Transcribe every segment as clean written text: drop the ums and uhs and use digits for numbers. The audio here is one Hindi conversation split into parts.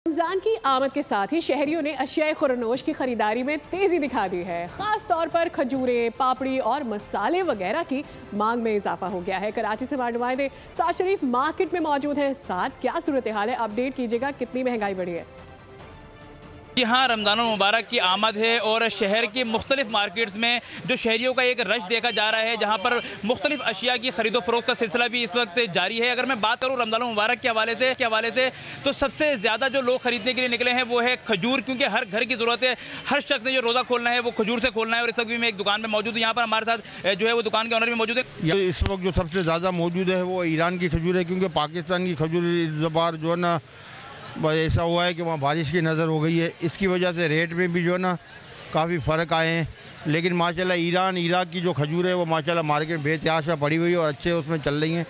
रमजान की आमद के साथ ही शहरियों ने अशियाए खुरनोश की खरीदारी में तेजी दिखा दी है। खास तौर पर खजूरें, पापड़ी और मसाले वगैरह की मांग में इजाफा हो गया है। कराची से हमारे नुमाइंदे साद शरीफ मार्केट में मौजूद हैं। साद, क्या सूरत हाल है? अपडेट कीजिएगा, कितनी महंगाई बढ़ी है? जी हाँ, रमज़ान मुबारक की आमद है और शहर की मुख्तलिफ मार्केट्स में जो शहरियों का एक रश देखा जा रहा है, जहाँ पर मुख्तलिफ अशिया की खरीदो फरोख्त का सिलसिला भी इस वक्त जारी है। अगर मैं बात करूँ रमज़ान मुबारक के हवाले से तो सबसे ज़्यादा जो लोग खरीदने के लिए निकले हैं वो है खजूर, क्योंकि हर घर की ज़रूरत है। हर शख्स ने जो रोज़ा खोलना है वो खजूर से खोलना है। और इस वक्त भी मैं एक दुकान में मौजूद हूँ। यहाँ पर हमारे साथ जो है वो दुकान के ऑनर भी मौजूद है। इस वक्त जो सबसे ज़्यादा मौजूद है वो ईरान की खजूर है, क्योंकि पाकिस्तान की खजूर इस बार जो है ना ऐसा हुआ है कि वहाँ बारिश की नज़र हो गई है। इसकी वजह से रेट में भी जो है ना काफ़ी फ़र्क आए हैं। लेकिन माशाल्लाह इराक की जो खजूर है वो माशाल्लाह मार्केट में बेतहाशा पड़ी हुई है और अच्छे उसमें चल रही हैं।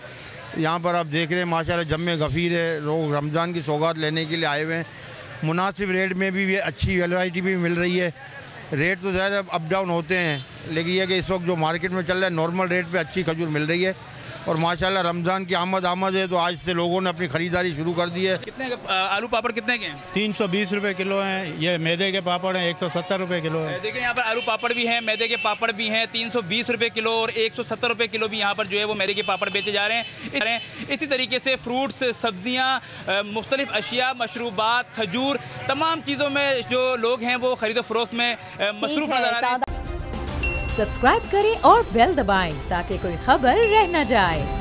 यहाँ पर आप देख रहे हैं माशाल्लाह जम्मे गफ़ीर है। लोग रमज़ान की सौगात लेने के लिए आए हुए हैं। मुनासिब रेट में भी अच्छी वैरायटी भी मिल रही है। रेट तो ज़्यादा अप डाउन होते हैं, लेकिन यह कि इस वक्त जो मार्केट में चल रहा है नॉर्मल रेट पे अच्छी खजूर मिल रही है। और माशाल्लाह रमज़ान की आमद है तो आज से लोगों ने अपनी ख़रीदारी शुरू कर दी है। कितने आलू पापड़ कितने के हैं? 320 रुपये किलो हैं। ये मैदे के पापड़ हैं 170 रुपये किलो है। देखिए यहाँ पर आलू पापड़ भी हैं, मैदे के पापड़ भी हैं। 320 रुपये किलो और 170 रुपये किलो भी यहाँ पर जो है वो मैदे के पापड़ बेचे जा रहे हैं। इसी तरीके से फ्रूट्स, सब्जियाँ, मुख्तलिफ अशिया, मशरूबात, खजूर, तमाम चीज़ों में जो लोग हैं वो खरीदो फरोख्त में मसरूफ़ नजर आ रहे हैं। सब्सक्राइब करें और बेल दबाएं ताकि कोई खबर रह न जाए।